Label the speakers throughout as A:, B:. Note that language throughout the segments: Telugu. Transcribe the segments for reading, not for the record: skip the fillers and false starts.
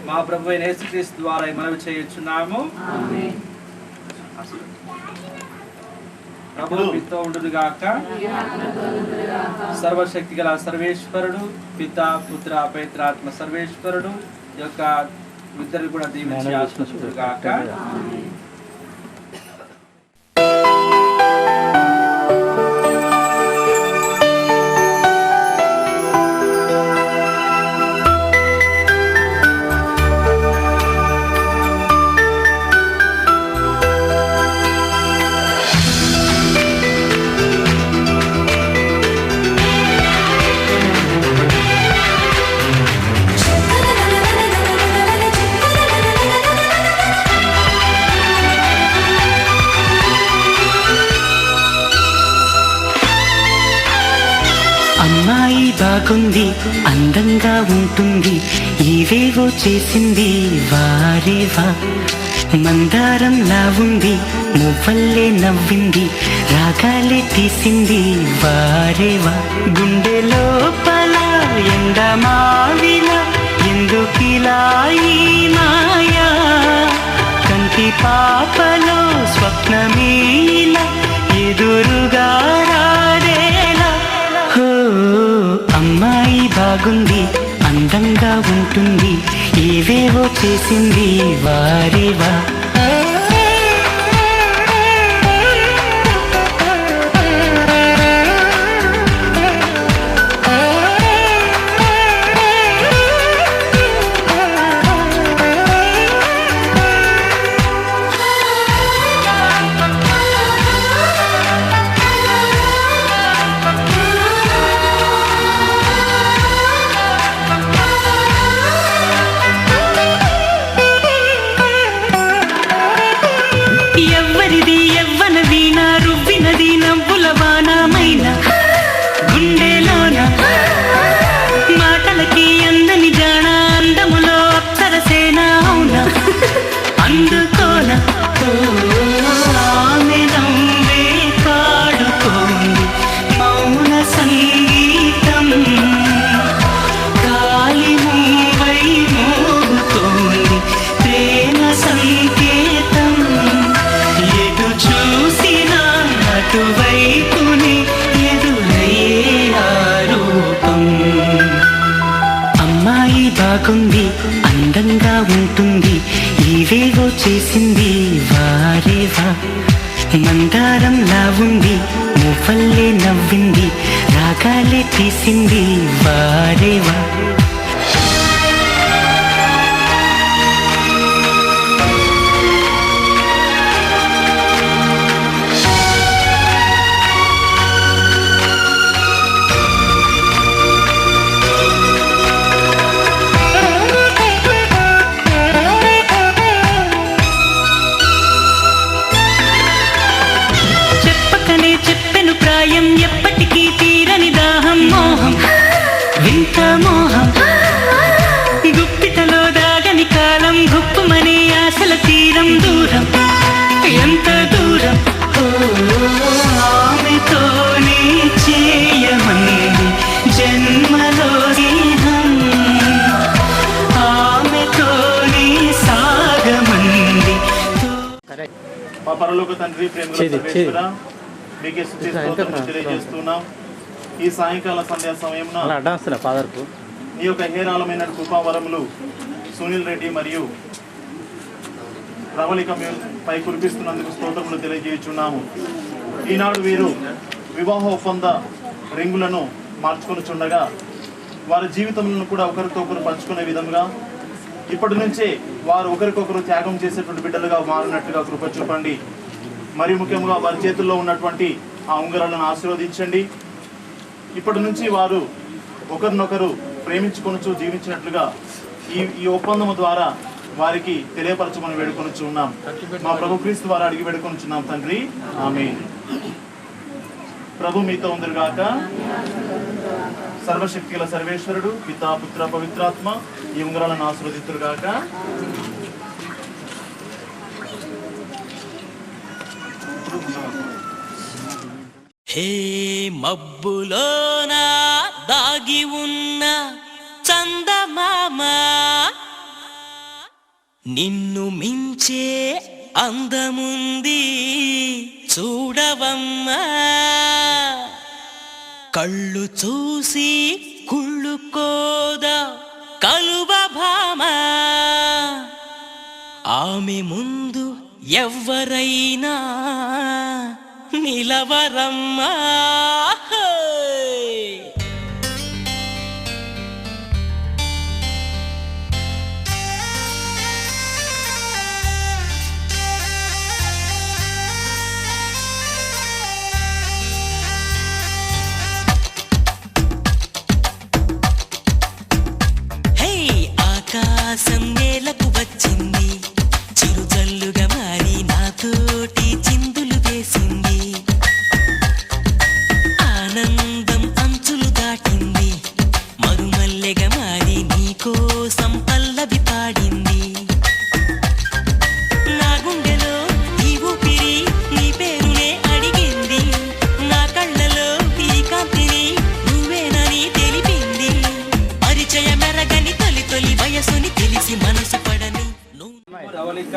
A: మా ప్రభు అయిన యేసుక్రీస్తు ద్వారా మనవి చేయుచున్నాము. ప్రభు మీతో ఉండునుగాక. సర్వశక్తి గల సర్వేశ్వరుడు పిత పుత్ర పవిత్రాత్మ సర్వేశ్వరుడు యొక్క ఇద్దరు కూడా దీవించి ఆశీర్వదించుగాక.
B: అమ్మాయి బాగుంది, అందంగా ఉంటుంది, ఇవేవో చేసింది వారేవా. మందారంలా ఉంది, మువ్వల్లే నవ్వింది, రాగాలే తీసింది వారేవా. గుండె లోపల ఎండమావిలా ఎందుకిలా ఈ మాయా, కంటి పాపలో స్వప్నమీలా ఎదురుగా రారేలా. అమ్మాయి బాగుంది, అందంగా ఉంటుంది, ఏవేవో చేసింది వారేవా. ఎవ్వరిది ఎవ్వనది నా రువ్వినది నవ్వుల వానమైన గుండెలోన, మాటలకి అందని జాణ అందములో అప్సరసేన అవునా అందుకోన. ఆమె నవ్వే పాడుకోండి మౌన సంగీతం, గాలి మూవై మోగుతోంది ప్రేమ సంకేతం. ఎటు చూసినా అటువైపుని ఎదురయ్యే ఆరూపం. అమ్మాయి బాగుంది, అందంగా ఉంటుంది, ఇవేవో చేసింది వారేవా. మందారంలా ఉంది, మువ్వల్లే నవ్వింది, రాగాలే తీసింది వారేవా. చెప్పెను ప్రాయం ఎప్పటికీ తీరని దాహం, మోహం వింత మోహం, గుప్పిటలో దాగని కాలం, గుప్పుమనే ఆశల తీరం దూరం, ఎంత దూరం. ఆమెతోనే చేయమంది జన్మలో స్నేహం, ఆమెతోనే సాగమంది.
C: మా పరలోక తండ్రి, ప్రేమ మీకే స్తుతి స్తోత్రములు తెలియజేస్తున్నాం. ఈ సాయంకాల సంధ్యా సమయంలో ఈ యొక్క హేరాళమైన కృపావరములు సునీల్ రెడ్డి మరియు ప్రవళిక పై కురిపిస్తున్నందుకు స్తోత్రములు తెలియజేస్తున్నాము. ఈనాడు వీరు వివాహ ఒప్పంద రింగులను మార్చుకొనిచుండగా వారి జీవితములను కూడా ఒకరితో ఒకరు పంచుకునే విధంగా ఇప్పటి నుంచే వారు ఒకరికొకరు త్యాగం చేసేటువంటి బిడ్డలుగా మారినట్టుగా కృప చూపండి. మరి ముఖ్యంగా వారి చేతుల్లో ఉన్నటువంటి ఆ ఉంగరాలను ఆశీర్వదించండి. ఇప్పటి నుంచి వారు ఒకరినొకరు ప్రేమించుకొనుచు జీవించినట్లుగా ఈ ఒప్పందము ద్వారా వారికి తెలియపరచమని వేడుకొనుచు ఉన్నాం. మా ప్రభు క్రీస్తు వారు అడిగి వేడుకొనుచున్నాం తండ్రి, ఆమేన్. ప్రభు మీతో ఉందరుగాక. సర్వశక్తి గల సర్వేశ్వరుడు పితా పుత్ర పవిత్రాత్మ ఈ ఉంగరాలను ఆశీర్వదింతురుగాక.
D: హే మబ్బులోన దాగి ఉన్న చందమామ, నిన్ను మించే అందముంది చూడవమ్మా, కళ్ళు చూసి కుళ్ళుకోదా కలువ భామ, ఆమె ముందు ఎవ్వరైనా నిలవరమ్మా. ఆకాశం నేలకు వచ్చింది, చిరుజల్లుగా మారి నాతోటి చిందులు వేసింది, ఆనందం అంచులు దాటింది, మరుమల్లెగా మారి నీకోసం పల్లవి పాడింది. నా గుండెలో ఈ ఊపిరి నీ పేరునే అడిగింది, నా కళ్ళలో ఈ కాంతిని నువ్వేనని తెలిపింది, పరిచయ మెరగని తొలి వయసుని తెలిసి మనసు పడని
A: రవళిక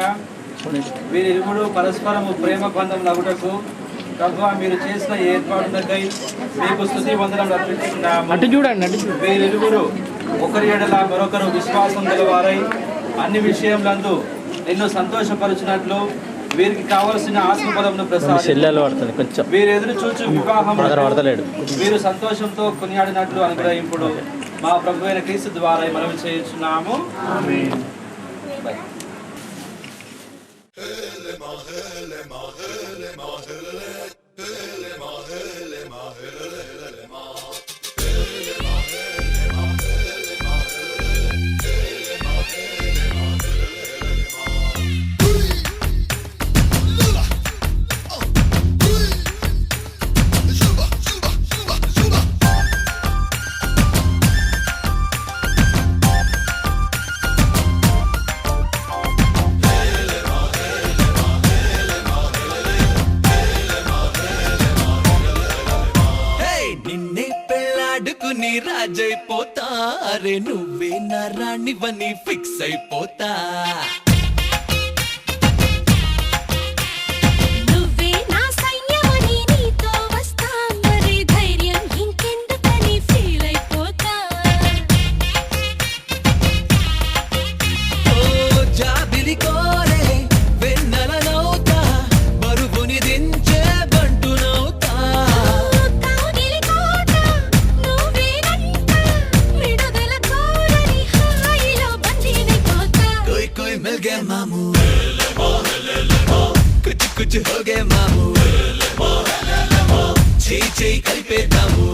A: వీరిరువురు పరస్పరము ప్రేమ బంధం నగుటకు ప్రభువా మీరు చేసిన ఏర్పాటులకై మీకు స్తుతి వందనములు అర్పించుచున్నాము. వీరిరువురు ఒకరి ఎడల మరొకరు విశ్వాసం గలవారై అన్ని విషయములందు నిన్ను సంతోషపరచినట్లు వీరికి కావలసిన ఆత్మబలమును ప్రసాదించు. వీరు ఎదురు చూచు వివాహం వీరు సంతోషంతో కొనియాడినట్లు అనుగ్రహింపుడు. మా ప్రభు అయిన క్రీస్తు ద్వారా మనవి చేయుచున్నాము.
D: రాజైపోతా, అరే నువ్వే నా రాణివని ఫిక్స్ అయిపోతా.
E: నువ్వే నా సైన్యమని నీతో వస్తా, మరి ధైర్యం ఇంకెందుకని ఫీల్ అయిపోతా.
D: ఓ జాబిలి కోరే వెన్నెలనవుతా, బరువుని దించే బంటునవుతా. मिल गए मामू, कुछ कुछ हो गए मामू, छी छी कल्पे दामू,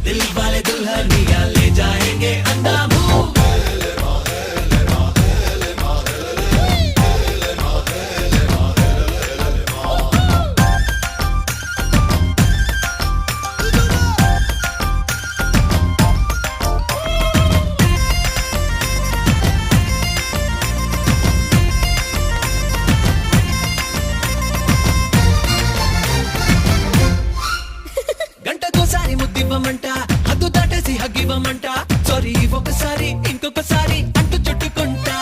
D: दिल वाले दुल्हनिया ले जाएंगे अंदामू. గంటకోసారి ముద్దివ్వమంట, హద్దు దాటేసి హగ్గివ్వమంట, సారీ ఒకసారి ఇంకొకసారి అంటూ చుట్టుకుంటా.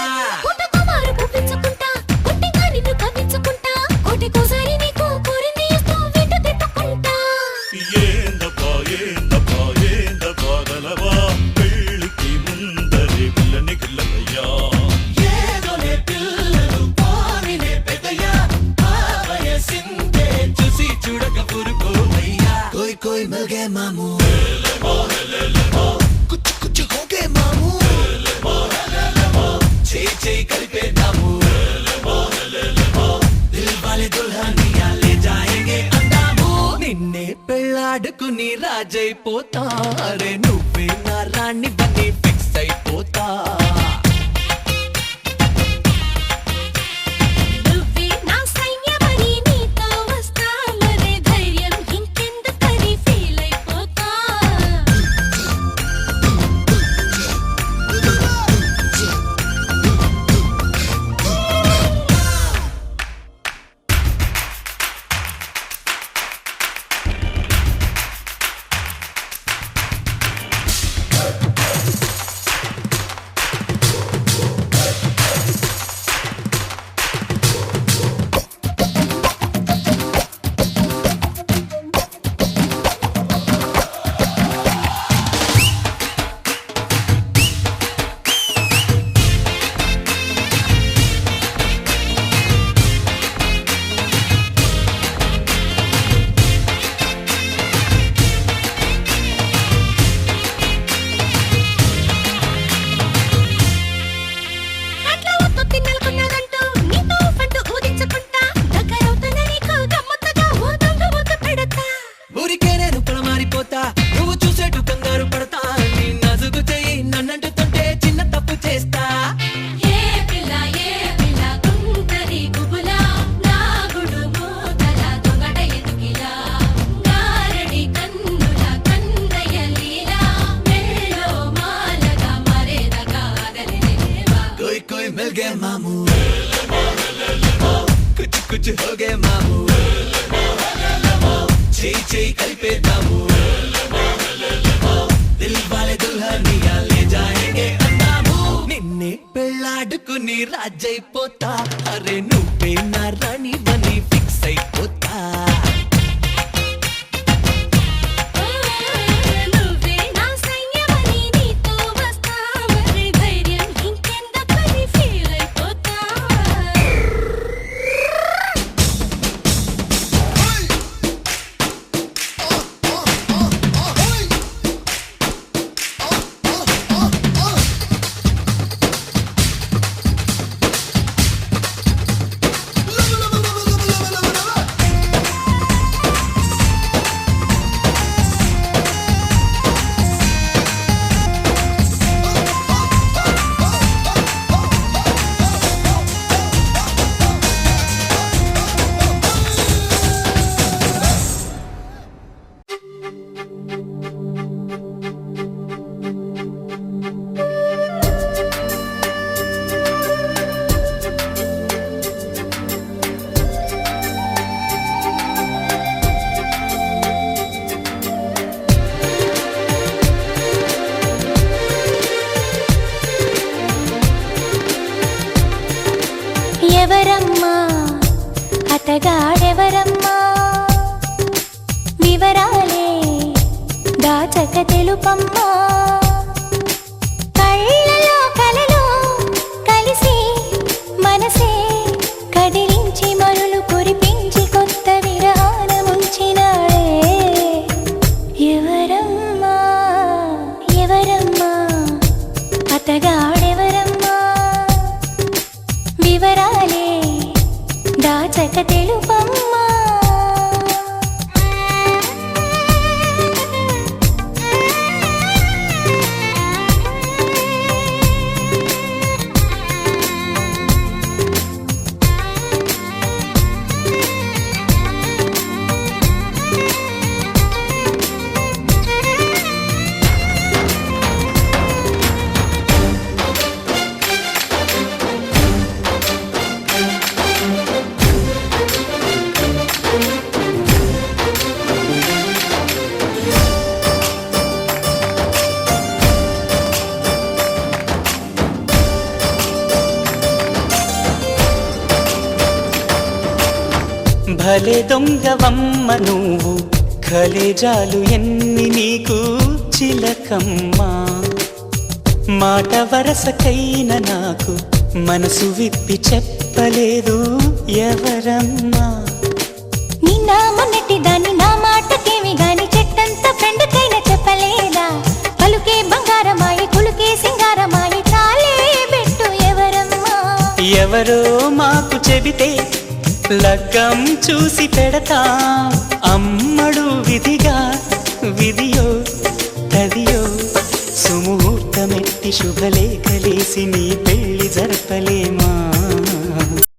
D: చూసి చూడక పురుకోవయ్యా, కోయ్ కోయ్ మిల్ గయే మామూ, కుచ్ కుచ్ హో గయే మామూ, చే చే కలిపే దామూ, దిల్ వాలే దుల్హనియా లే జాయేంగే అందామూ. నిన్నే పెళ్ళాడుకుని రాజైపోతా, అరే నువ్వే నా రాణి బని ఫిక్స్ అయిపోతా.
F: गए मामू कुछ कुछ हो गए मामू చేయి కలిపేద్దాము దిల్ వాలే దుల్హనియా లే జాయేంగే అన్నాము నిన్నే పెళ్ళాడుకుని రాజైపోతా అరే నువ్వే నా రాణి వని ఫిక్స్ అయిపోతా
E: నువ్వే నా సైన్యమని నీతో వస్తా మరి ధైర్యం ఇంకెందుకని ఫీల్ అయిపోతా ఎవరమ్మా అతగాడెవరమ్మా వివరాలే దాచక తెలుపమ్మా కళ్ళలో కలలో కలిసి మనసే కదిలించి మరులు కురిపించి కొత్త విరహాన ముంచినాడే ఎవరమ్మా ఎవరమ్మా అతగాడెవరమ్మా వివరాలే దాచక తెలుపమ్మా
B: భలే దొంగవమ్మ నువ్వు ఖలేజాలు ఎన్ని నీకు చిలకమ్మా మాట వరసకైన నాకు మనసు విప్పి చెప్పలేదు ఎవరమ్మా
E: నిన్న మొన్నటి దాన్ని నా మాటకేమి గాని చెట్టంత ఫ్రెండ్కైనా చెప్పలేదా పలుకే బంగారమాయి కులుకే సింగారమాయి చాలే పెట్టు ఎవరమ్మా
B: ఎవరో మాకు చెబితే లగ్గం చూసి పెడతా అమ్మడు విధిగా విధియో తదియో సుముహూర్తమెట్టి శుభలేఖలేసి నీ పెళ్లి జరపలేమా